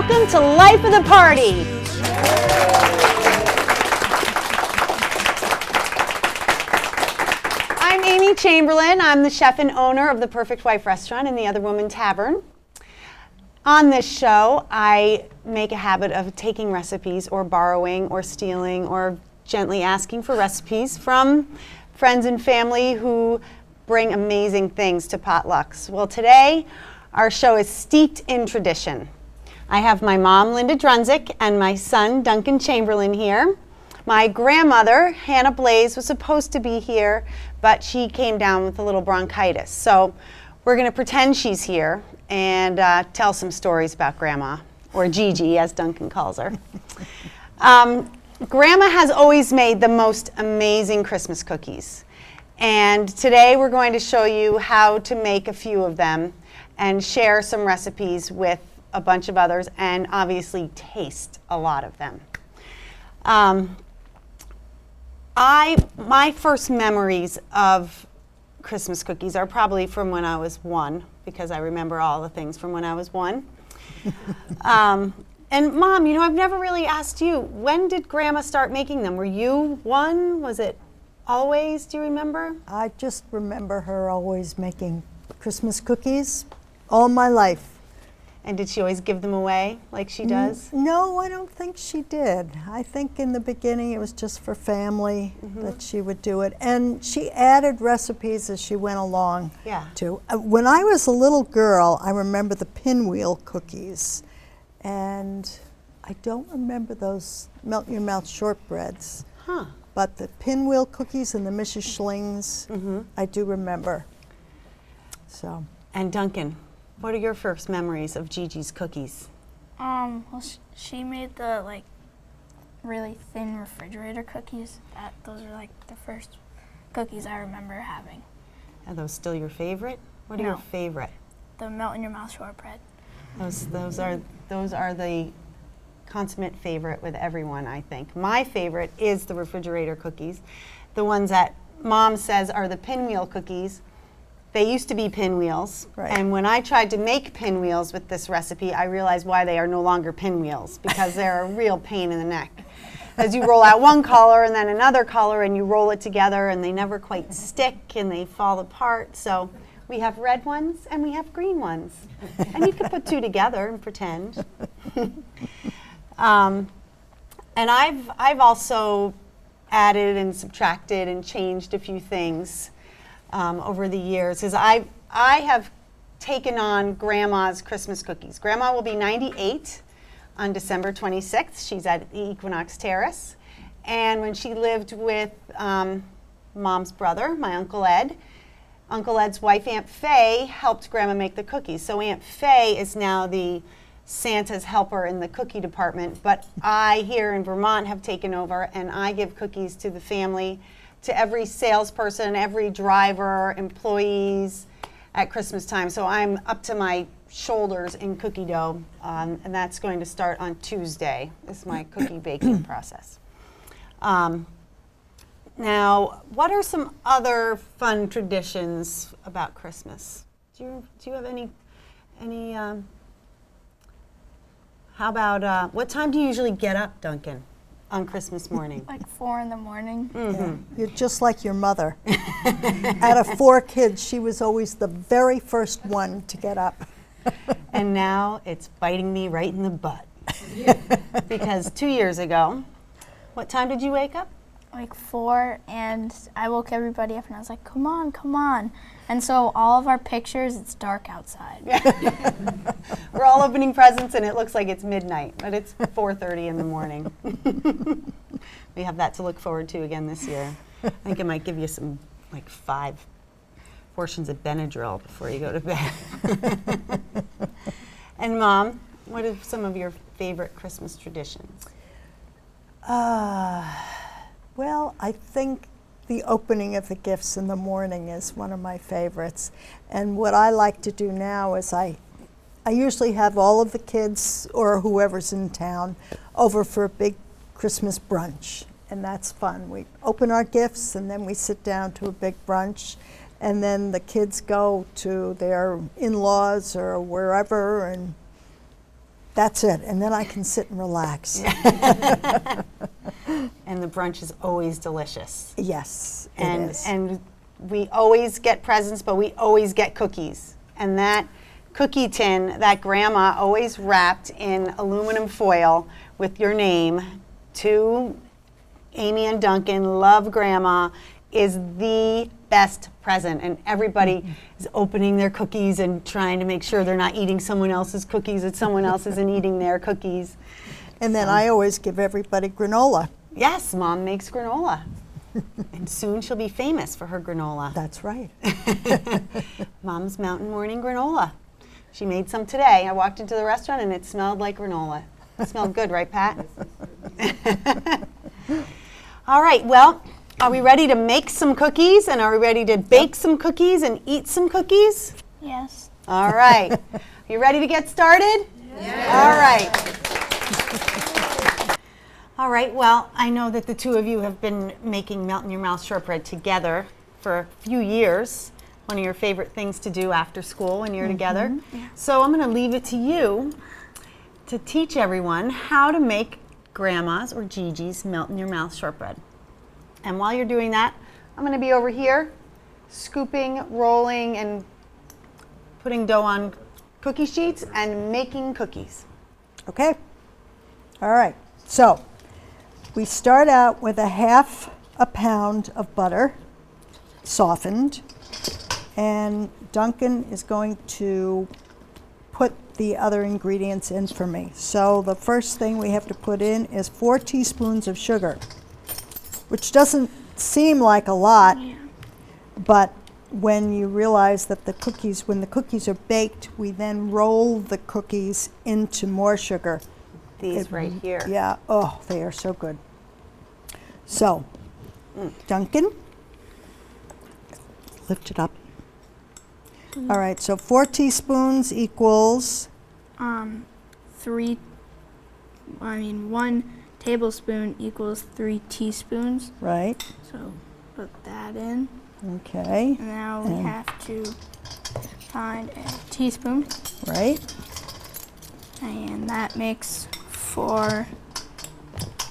welcome to Life of the Party. I'm Amy Chamberlain. I'm the chef and owner of the Perfect Wife Restaurant and the Other Woman Tavern. On this show, I make a habit of taking recipes or borrowing or stealing or gently asking for recipes from friends and family who bring amazing things to potlucks. Well, today, our show is steeped in tradition. I have my mom, Linda Drunzik, and my son, Duncan Chamberlain, here. My grandmother, Hannah Blaze, was supposed to be here, but she came down with a little bronchitis. So we're going to pretend she's here and tell some stories about Grandma, or Gigi, as Duncan calls her. Grandma has always made the most amazing Christmas cookies. And today we're going to show you how to make a few of them and share some recipes with a bunch of others, and obviously taste a lot of them. My first memories of Christmas cookies are probably from when I was 1, because I remember all the things from when I was 1. And Mom, you know, I've never really asked you, when did Grandma start making them? Were you 1? Was it always? Do you remember? I just remember her always making Christmas cookies all my life. And did she always give them away like she does? No, I don't think she did. I think in the beginning it was just for family that she would do it. And she added recipes as she went along too. When I was a little girl, I remember the pinwheel cookies. And I don't remember those melt-in-your-mouth shortbreads. Huh. But the pinwheel cookies and the Mrs. Schlings, I do remember. So. And Duncan, what are your first memories of Gigi's cookies? Well, she made the really thin refrigerator cookies. Those are like the first cookies I remember having. Are those still your favorite? What are your favorite? The melt-in-your-mouth shortbread. Those are the consummate favorite with everyone, I think. My favorite is the refrigerator cookies. The ones that Mom says are the pinwheel cookies. They used to be pinwheels, and when I tried to make pinwheels with this recipe, I realized why they are no longer pinwheels, because they're a real pain in the neck. As you roll out one color and then another color, and you roll it together, and they never quite stick, and they fall apart. So we have red ones, and we have green ones. And you could put two together and pretend. And I've also added and subtracted and changed a few things over the years, because I have taken on Grandma's Christmas cookies. Grandma will be 98 on December 26th. She's at the Equinox Terrace. And when she lived with Mom's brother, my Uncle Ed, Uncle Ed's wife, Aunt Faye, helped Grandma make the cookies. So Aunt Faye is now the Santa's helper in the cookie department, but I here in Vermont have taken over, and I give cookies to the family, to every salesperson, every driver, employees at Christmas time. So I'm up to my shoulders in cookie dough, and that's going to start on Tuesday. This is my cookie baking process. Now, what are some other fun traditions about Christmas? Do you have any how about, what time do you usually get up, Duncan, on Christmas morning? Like 4 in the morning. Yeah. You're just like your mother. Out of 4 kids, she was always the very first one to get up. And now it's biting me right in the butt. Because 2 years ago, what time did you wake up? Like 4, and I woke everybody up and I was like, come on, come on. And so all of our pictures, it's dark outside. We're all opening presents and it looks like it's midnight, but it's 4:30 in the morning. We have that to look forward to again this year. I think I might give you some, 5 portions of Benadryl before you go to bed. And Mom, what are some of your favorite Christmas traditions? Well, I think the opening of the gifts in the morning is one of my favorites. And what I like to do now is I usually have all of the kids or whoever's in town over for a big Christmas brunch. And that's fun. We open our gifts and then we sit down to a big brunch. And then the kids go to their in-laws or wherever, and That's it, and then I can sit and relax. And the brunch is always delicious. Yes, it And is. and we always get presents, but we always get cookies. And that cookie tin that Grandma always wrapped in aluminum foil with your name to Amy and Duncan, love Grandma, is the best present. And everybody is opening their cookies and trying to make sure they're not eating someone else's cookies, that someone else isn't eating their cookies. And then I always give everybody granola. Yes, Mom makes granola. And soon she'll be famous for her granola. That's right. Mom's Mountain Morning Granola. She made some today. I walked into the restaurant and it smelled like granola. It smelled good, right, Pat? All right, well, are we ready to make some cookies, and are we ready to bake some cookies and eat some cookies? Yes. All right. You ready to get started? All right. All right, well, I know that the two of you have been making Melt in Your Mouth shortbread together for a few years. One of your favorite things to do after school when you're together. So I'm going to leave it to you to teach everyone how to make Grandma's or Gigi's Melt in Your Mouth shortbread. And while you're doing that, I'm going to be over here scooping, rolling, and putting dough on cookie sheets and making cookies. Okay? All right. So we start out with a half a pound of butter, softened, and Duncan is going to put the other ingredients in for me. So the first thing we have to put in is 4 teaspoons of sugar, which doesn't seem like a lot, but when you realize that when the cookies are baked, we then roll the cookies into more sugar. These right here. Yeah, oh, they are so good. So, Duncan, lift it up. All right, so 4 teaspoons equals, 1 tablespoon equals 3 teaspoons. right, So put that in. okay, And now we have to find a teaspoon. right, And that makes 4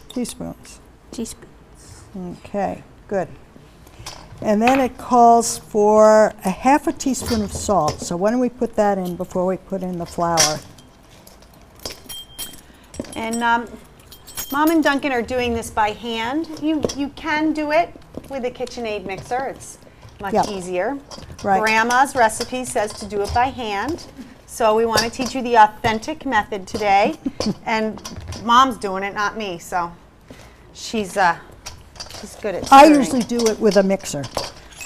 teaspoons. teaspoons. Okay, good. And then it calls for a half a teaspoon of salt. So why don't we put that in before we put in the flour? And Mom and Duncan are doing this by hand. You can do it with a KitchenAid mixer. It's much Yep. easier. Right. Grandma's recipe says to do it by hand. So we want to teach you the authentic method today. And Mom's doing it, not me. So she's good at I stirring. usually do it with a mixer.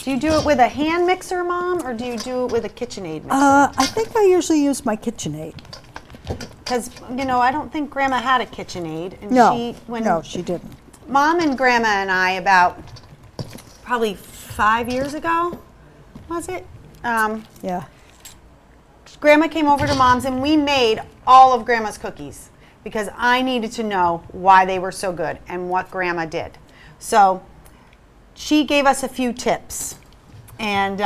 Do you do it with a hand mixer, Mom, or do you do it with a KitchenAid mixer? I think I usually use my KitchenAid. Because, I don't think Grandma had a KitchenAid. And No, when no, she didn't. Mom and Grandma and I, about probably 5 years ago, was it? Yeah. Grandma came over to Mom's and we made all of Grandma's cookies because I needed to know why they were so good and what Grandma did. So she gave us a few tips. And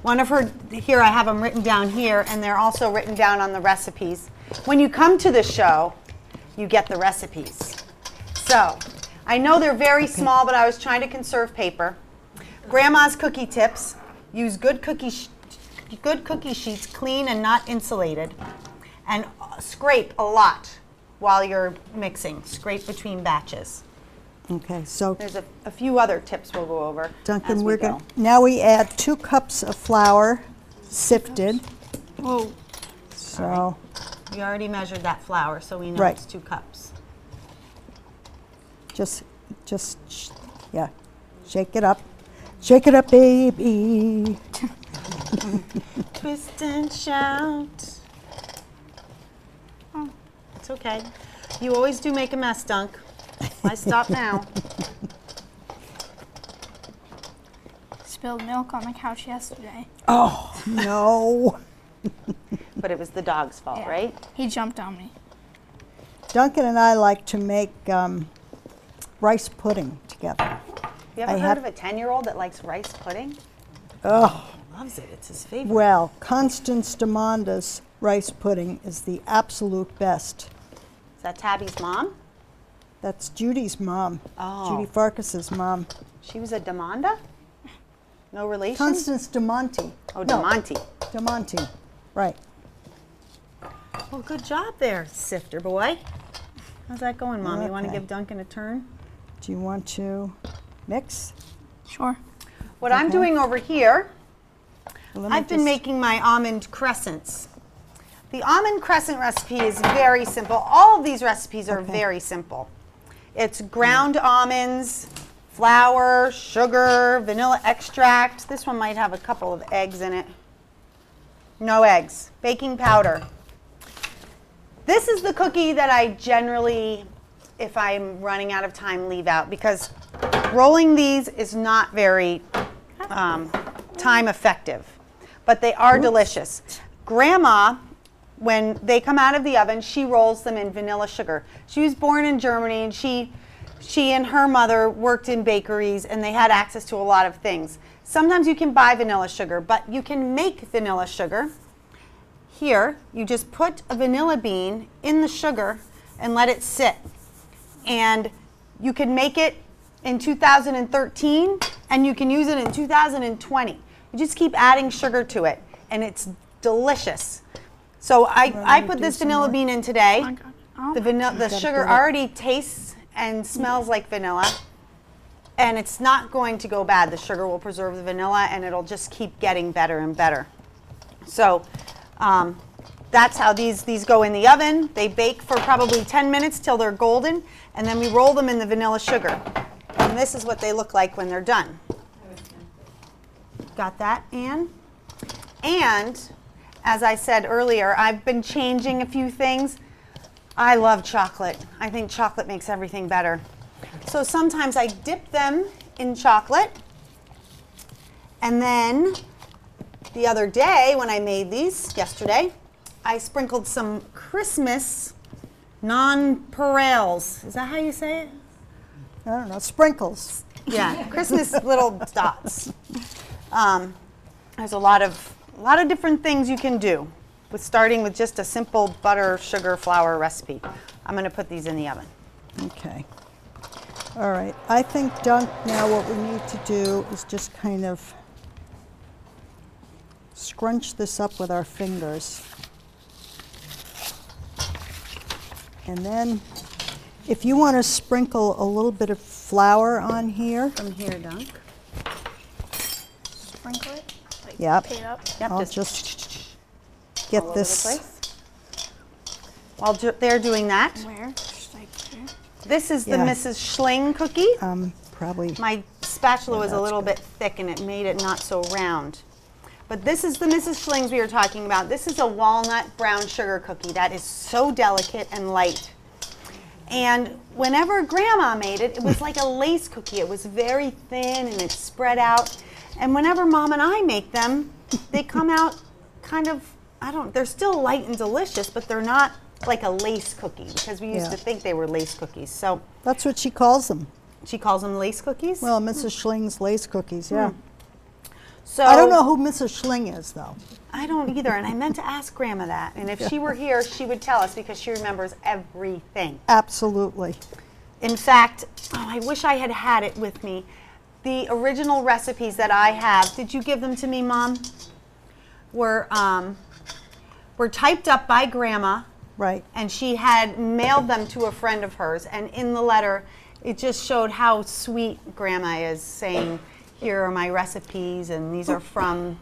one of her, here I have them written down here, and they're also written down on the recipes. When you come to the show, you get the recipes. So I know they're very small, but I was trying to conserve paper. Grandma's cookie tips: use good cookie sheets, clean and not insulated, and scrape a lot while you're mixing. Scrape between batches. Okay, so There's a few other tips we'll go over. Duncan, as we're we go. going. Now we add 2 cups of flour, sifted. Whoa. So We already measured that flour, so we know Right. it's 2 cups. yeah, shake it up. Shake it up, baby. Twist and shout. Oh, it's okay. You always do make a mess, Dunk. Why stop now? Spilled milk on the couch yesterday. Oh, no. But it was the dog's fault, Yeah. right? He jumped on me. Duncan and I like to make rice pudding together. You ever I heard have- of a 10-year-old that likes rice pudding? Oh, Loves it. It's his favorite. well, Constance Demanda's rice pudding is the absolute best. Is that Tabby's mom? That's Judy's mom, Oh. Judy Farkas's mom. She was a Demanda? No relation? Constance DeMonte. Oh, No, DeMonte. DeMonte, right. Well, good job there, Sifter boy. How's that going, Mom? You want to Okay. give Duncan a turn? Do you want to mix? Sure. What I'm Okay. doing over here, Let me I've been just- making my almond crescents. The almond crescent recipe is very simple. All of these recipes are Okay. very simple. It's ground almonds, flour, sugar, vanilla extract. This one might have a couple of eggs in it. No eggs. Baking powder. This is the cookie that I generally, if I'm running out of time, leave out because rolling these is not very time effective, but they are delicious. Grandma, when they come out of the oven, she rolls them in vanilla sugar. She was born in Germany, and she and her mother worked in bakeries, and they had access to a lot of things. Sometimes you can buy vanilla sugar, but you can make vanilla sugar. Here, you just put a vanilla bean in the sugar and let it sit. And you can make it in 2013, and you can use it in 2020. You just keep adding sugar to it, and it's delicious. So I me put do this some vanilla more? bean in today. I got it. Oh, The sugar get it. already tastes and smells like vanilla, and it's not going to go bad. The sugar will preserve the vanilla, and it'll just keep getting better and better. So that's how these go in the oven. They bake for probably 10 minutes till they're golden, and then we roll them in the vanilla sugar. And this is what they look like when they're done. Got that, Anne? And as I said earlier, I've been changing a few things. I love chocolate. I think chocolate makes everything better. So sometimes I dip them in chocolate, and then the other day when I made these, yesterday, I sprinkled some Christmas nonpareils. Is that how you say it? I don't know, sprinkles. Yeah, Christmas little dots. There's a lot of different things you can do with starting with just a simple butter, sugar, flour recipe. I'm going to put these in the oven. Okay. All right. I think, Dunk, now what we need to do is just kind of scrunch this up with our fingers. And then if you want to sprinkle a little bit of flour on here, From here, Dunk. sprinkle it. Like, Yep. pick it up. Yep, I'll just just all get over the this. place. While they're doing that, Where? Just like here. this is the Yeah. Mrs. Schling cookie. Probably. My spatula was a that's little good. bit thick and it made it not so round. But this is the Mrs. Schlings we were talking about. This is a walnut brown sugar cookie that is so delicate and light. And whenever Grandma made it, it was like a lace cookie. It was very thin and it spread out. And whenever Mom and I make them, they come out kind of, they're still light and delicious, but they're not like a lace cookie because we used Yeah. to think they were lace cookies. So That's what she calls them. she calls them lace cookies. Well, Mrs. Schling's lace cookies, yeah. So I don't know who Mrs. Schling is, though. I don't either, and I meant to ask Grandma that. And if she were here, she would tell us because she remembers everything. Absolutely. In fact, I wish I had had it with me. The original recipes that I have, did you give them to me, Mom? Were typed up by Grandma, Right. and she had mailed them to a friend of hers. And in the letter, it just showed how sweet Grandma is, saying, here are my recipes, and these are from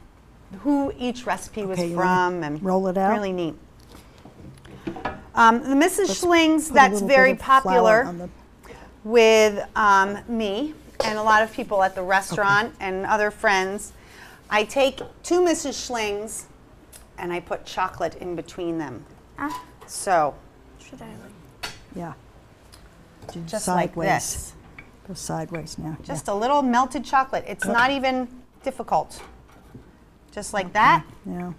who each recipe was Okay, you wanna from, and roll it out? really neat. The Mrs. Schling's, Put a that's little very bit of flour popular on the- with me and a lot of people at the restaurant and other friends. I take two Mrs. Schling's and I put chocolate in between them. Ah, So should I like? Yeah. Do just sideways. like this. Go sideways now. Just a little melted chocolate. It's not even difficult. Just like that. Yeah.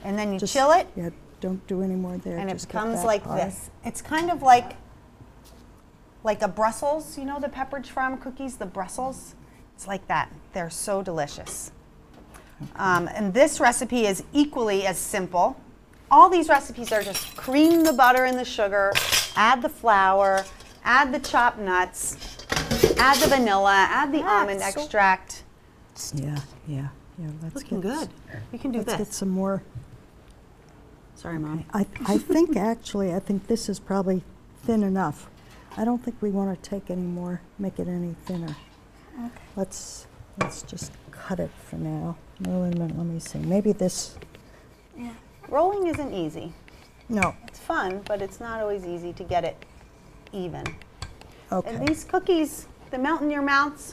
And then you Just- chill it Yeah, don't do any more there. and it Just get becomes that like hard. this. It's kind of like a Brussels, you know the Pepperidge Farm cookies, the Brussels? It's like that. They're so delicious. And this recipe is equally as simple. all these recipes are just cream the butter and the sugar, add the flour, add the chopped nuts, add the vanilla, add the almond so- extract. Yeah, yeah, yeah. Let's Looking get, good. You can do Let's get this. some more. Sorry, Mom. I think actually, I think this is probably thin enough. I don't think we want to take any more, make it any thinner. Okay. Let's just cut it for now. No, wait a minute, let me see. Maybe this, Yeah. Rolling isn't easy. no, It's fun, but it's not always easy to get it even. okay, And these cookies, they melt in your mouths.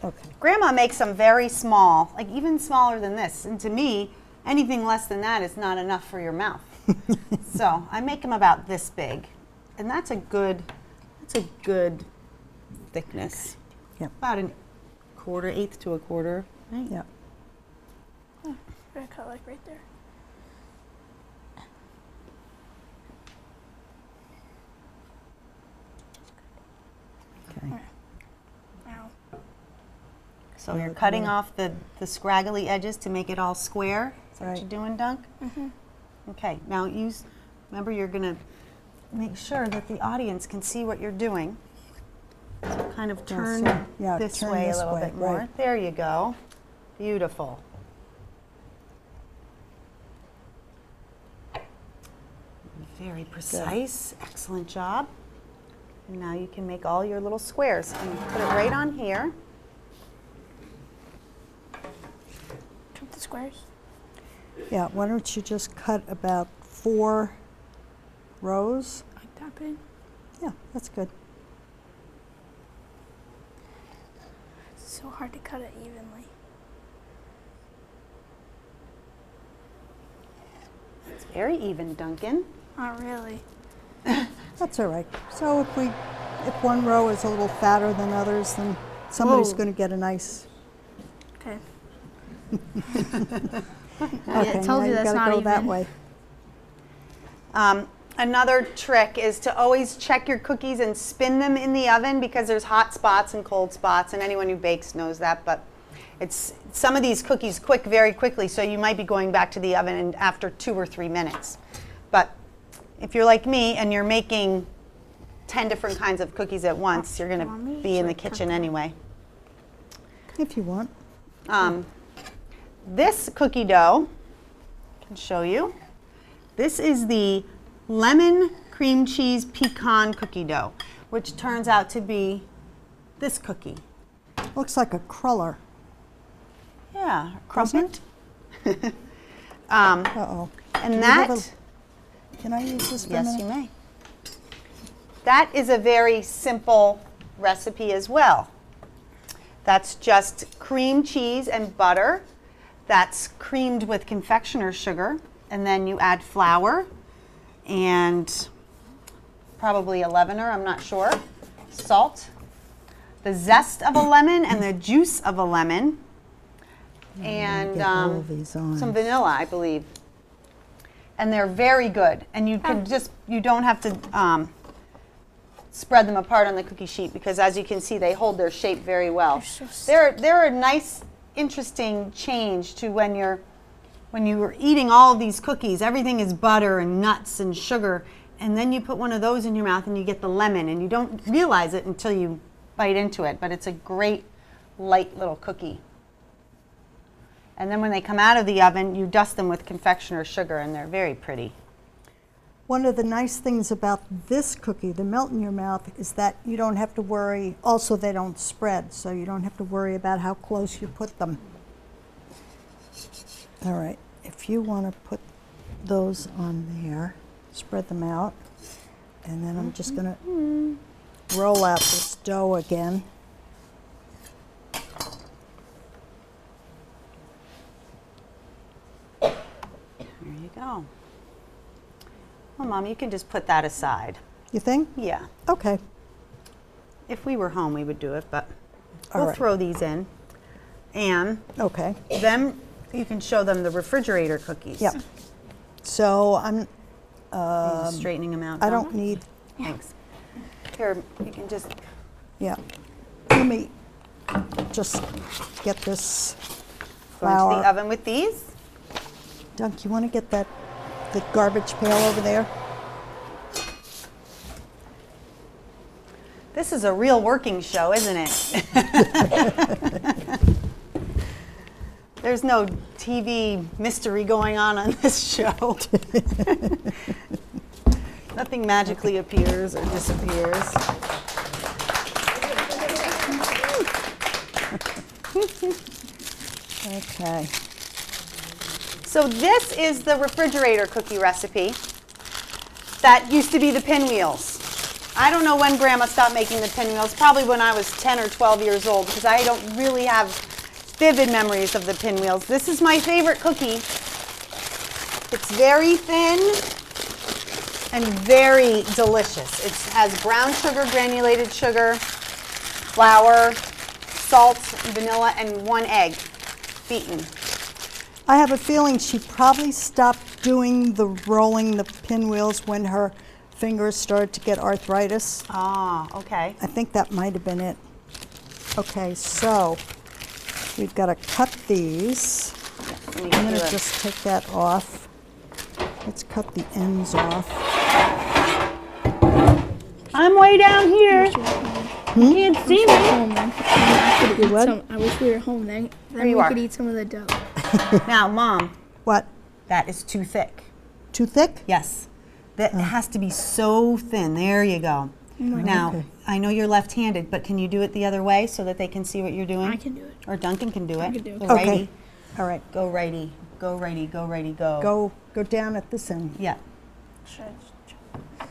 okay. Grandma makes them very small, like even smaller than this. And to me, anything less than that is not enough for your mouth. So I make them about this big, and that's a good thickness. Yep. About an quarter, eighth to a quarter. Right? Yeah, Gonna cut like right there. okay. Now, So you're cutting off the scraggly edges to make it all square. Is that what Right. you're doing, Dunk? Mm-hmm. Okay, now remember you're gonna make sure that the audience can see what you're doing. So kind of turn yeah, this turn way this a little way, bit more. right. There you go. Beautiful. Very precise. Excellent job. And now you can make all your little squares. And put it right on here. cut the squares. Yeah, why don't you just cut about 4 rows? Like that big. Yeah, that's good. It's so hard to cut it evenly. It's very even, Duncan. Not really. That's all right. So if one row is a little fatter than others, then somebody's Whoa. going to get a nice. Okay. Okay, told now you you that's gotta not go that even. way. Another trick is to always check your cookies and spin them in the oven because there's hot spots and cold spots, and anyone who bakes knows that. But it's some of these cookies cook very quickly, so you might be going back to the oven after 2 or 3 minutes. But if you're like me and you're making 10 different kinds of cookies at once, you're going you want me to be in the to cut kitchen them? anyway. If you want. This cookie dough, I can show you. This is the lemon cream cheese pecan cookie dough, which turns out to be this cookie. Looks like a cruller. Yeah, Doesn't crumpet. Uh-oh. And Do you have that, Can I use this for a yes, minute? you may. That is a very simple recipe as well. That's just cream cheese and butter. That's creamed with confectioner's sugar. And then you add flour and probably a leavener, I'm not sure, salt, the zest of a lemon and the juice of a lemon, and get all of these on. some vanilla, I believe. And they're very good. And you can you don't have to spread them apart on the cookie sheet because as you can see, they hold their shape very well. They're so They're a nice, interesting change to when you were eating all of these cookies. Everything is butter and nuts and sugar, and then you put one of those in your mouth and you get the lemon, and you don't realize it until you bite into it. But it's a great, light little cookie. And then when they come out of the oven, you dust them with confectioner's sugar, and they're very pretty. One of the nice things about this cookie, the melt in your mouth, is that you don't have to worry. Also, they don't spread, so you don't have to worry about how close you put them. All right, if you want to put those on there, spread them out, and then I'm just going to roll out this dough again. There you go. Well, Mom, you can just put that aside. You think? Yeah. Okay. If we were home, we would do it, but All we'll right. throw these in. And Okay. then you can show them the refrigerator cookies. Yep. So I'm. Are you straightening them out. I Donna? don't need. Thanks. Here, you can just. Yeah. Let me just get this Go into flour. the oven with these. Dunk, you want to get that the garbage pail over there. This is a real working show, isn't it? There's no TV mystery going on this show. Nothing magically appears or disappears. Okay. So this is the refrigerator cookie recipe that used to be the pinwheels. I don't know when Grandma stopped making the pinwheels, probably when I was 10 or 12 years old, because I don't really have vivid memories of the pinwheels. This is my favorite cookie. It's very thin and very delicious. It has brown sugar, granulated sugar, flour, salt, vanilla, and 1 egg beaten. I have a feeling she probably stopped doing the rolling the pinwheels when her fingers started to get arthritis. Ah, okay. I think that might have been it. Okay, so we've got to cut these. Let me I'm do going to it. just take that off. Let's cut the ends off. I'm way down here. You can't see me. Home then. You what? I wish we were home then. Then you we are. could eat some of the dough. Now, Mom, What? that is too thick. Too thick? Yes. That has to be so thin. There you go. Now, Okay. I know you're left-handed, but can you do it the other way so that they can see what you're doing? I can do it. Or Duncan can do it. can do it. Go Okay. righty. All right. Go righty. Go righty. Go righty. Go. Go down at this end. Yeah.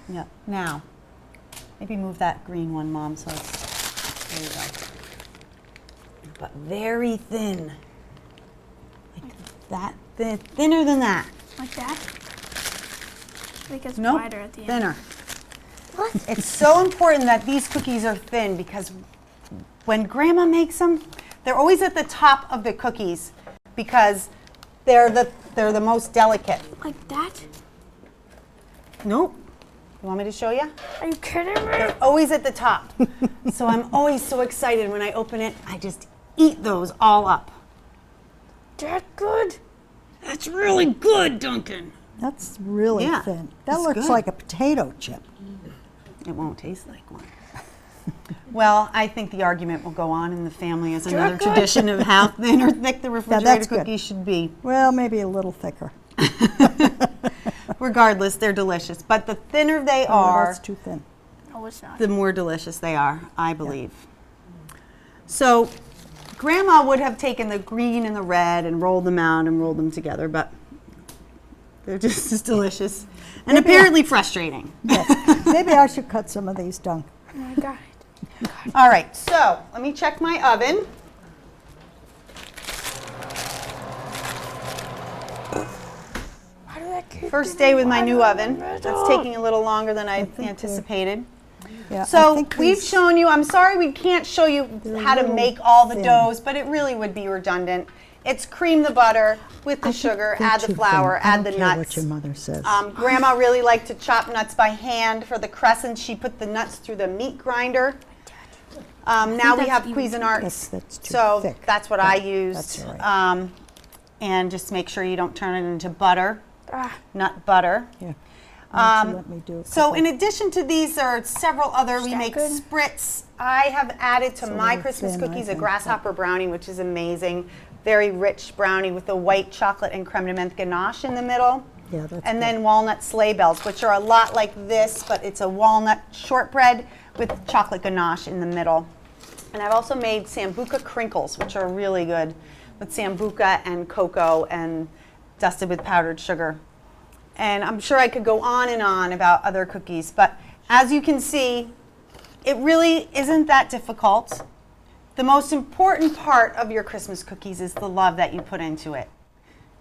Yeah. Now, maybe move that green one, Mom, so it's, there you go. But very thin. Like that thin, thinner than that. Like that? I think it's Nope, wider at the end. thinner. It's so important that these cookies are thin because when Grandma makes them, they're always at the top of the cookies because they're the most delicate. Like that? Nope. You want me to show you? Are you kidding me? They're always at the top. So I'm always so excited when I open it. I just eat those all up. That good? That's really good, Duncan. That's really Yeah, thin. That it's looks good. like a potato chip. It won't taste like one. Well, I think the argument will go on in the family as another Chocolate. tradition of how thin or thick the refrigerator that's good. cookies should be. Well, maybe a little thicker. Regardless, they're delicious. But the thinner they Oh, are, that's too thin. No, it's not. the more delicious they are, I believe. So Grandma would have taken the green and the red and rolled them out and rolled them together, but they're just as delicious and Maybe apparently frustrating. Yes. Maybe I should cut some of these down. Oh my God. All right, so let me check my oven. How did that keep First day with my new oven. Red That's up. taking a little longer than I think they're- anticipated. Yeah, I So think we've these- shown you, I'm sorry we can't show you They're a how to little make all the thin. doughs, but it really would be redundant. It's cream the butter with the sugar, They're add the too flour, thin. I add the don't care nuts. what your mother says. Grandma really liked to chop nuts by hand. For the crescents, she put the nuts through the meat grinder. Now we that's have even Cuisinarts, That's too so thick. that's what Yeah, I used. that's all right. And just make sure you don't turn it into butter, Ah, nut butter. Yeah. Why don't you Um, let me do a So couple? in addition to these, there are several other, we that make good? spritz. I have added to It's a my little Christmas thin, I cookies a think, grasshopper brownie, which is amazing. Very rich brownie with the white chocolate and creme de menthe ganache in the middle. Yeah, that's And good. then walnut sleigh bells, which are a lot like this, but it's a walnut shortbread with chocolate ganache in the middle. And I've also made Sambuca crinkles, which are really good with Sambuca and cocoa and dusted with powdered sugar. And I'm sure I could go on about other cookies, but as you can see, it really isn't that difficult. The most important part of your Christmas cookies is the love that you put into it.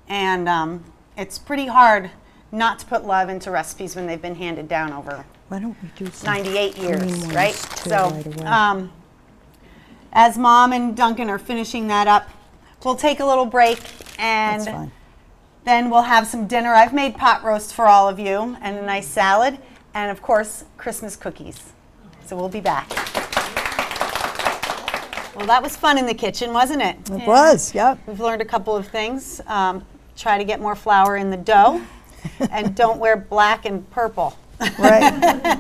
And it's pretty hard not to put love into recipes when they've been handed down over Why don't we do some 98 green years, ones right? too So, right away? as Mom and Duncan are finishing that up, we'll take a little break That's and fine. then we'll have some dinner. I've made pot roast for all of you and a nice salad and, of course, Christmas cookies. So we'll be back. Well, that was fun in the kitchen, wasn't it? It was, yep. We've learned a couple of things. Try to get more flour in the dough. And don't wear black and purple. Right.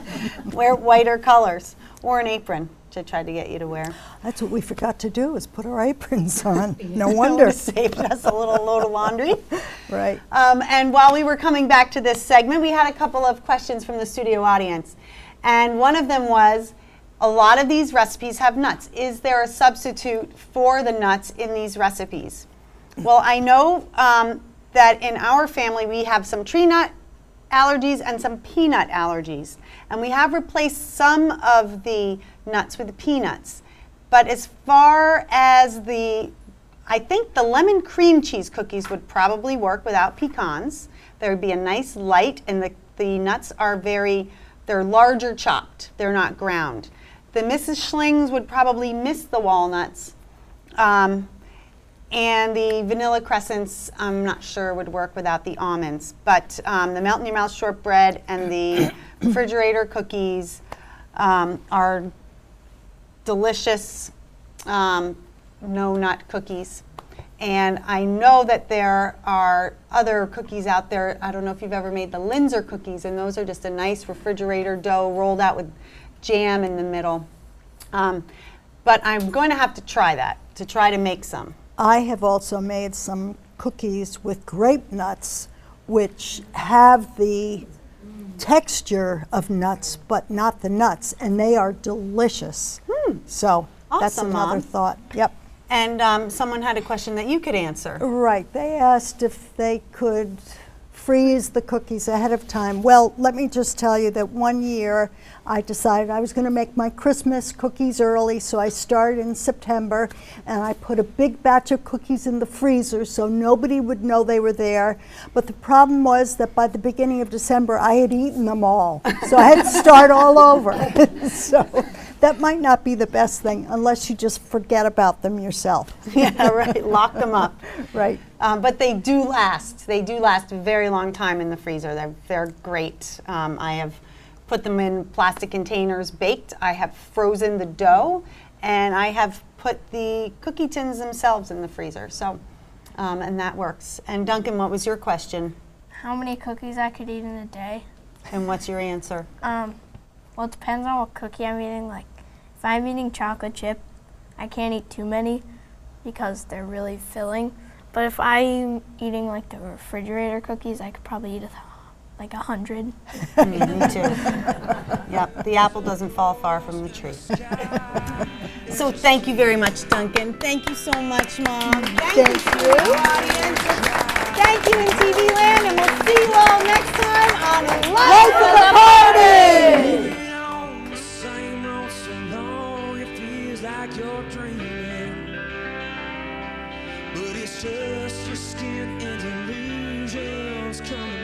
Wear whiter colors or an apron to try to get you to wear. That's what we forgot to do, is put our aprons on. No Would wonder. have saved us a little load of laundry. Right. And while we were coming back to this segment, we had a couple of questions from the studio audience. And one of them was, a lot of these recipes have nuts. Is there a substitute for the nuts in these recipes? Well, I know that in our family we have some tree nut allergies and some peanut allergies. And we have replaced some of the nuts with peanuts. But as far as I think the lemon cream cheese cookies would probably work without pecans. There would be a nice light, and the nuts are they're larger chopped. They're not ground. The Mrs. Schling's would probably miss the walnuts. And the vanilla crescents, I'm not sure would work without the almonds. But the melt-in-your-mouth shortbread and the refrigerator cookies are delicious, no-nut cookies. And I know that there are other cookies out there. I don't know if you've ever made the Linzer cookies, and those are just a nice refrigerator dough rolled out with jam in the middle. But I'm going to have to try that, to try to make some. I have also made some cookies with grape nuts, which have the texture of nuts, but not the nuts, and they are delicious. So that's Awesome, another Mom. thought. Yep. And someone had a question that you could answer. Right. They asked if they could freeze the cookies ahead of time. Well, let me just tell you that one year I decided I was going to make my Christmas cookies early, so I started in September, and I put a big batch of cookies in the freezer so nobody would know they were there. But the problem was that by the beginning of December, I had eaten them all, so I had to start all over. So that might not be the best thing unless you just forget about them yourself. Yeah, right. Lock them up. Right. But they do last. They do last a very long time in the freezer. They're great. I have put them in plastic containers baked. I have frozen the dough, and I have put the cookie tins themselves in the freezer. So, and that works. And Duncan, what was your question? How many cookies I could eat in a day? And what's your answer? Well, it depends on what cookie I'm eating. Like, if I'm eating chocolate chip, I can't eat too many because they're really filling. But if I'm eating like the refrigerator cookies, I could probably eat like 100. Me too. Yep, the apple doesn't fall far from the tree. So thank you very much, Duncan. Thank you so much, Mom. Thank you, audience. Thank you in TV Land, and we'll see you all next time on Life of the Party! On the same road so long, it feels like you're dreaming. But it's just your skin and illusions coming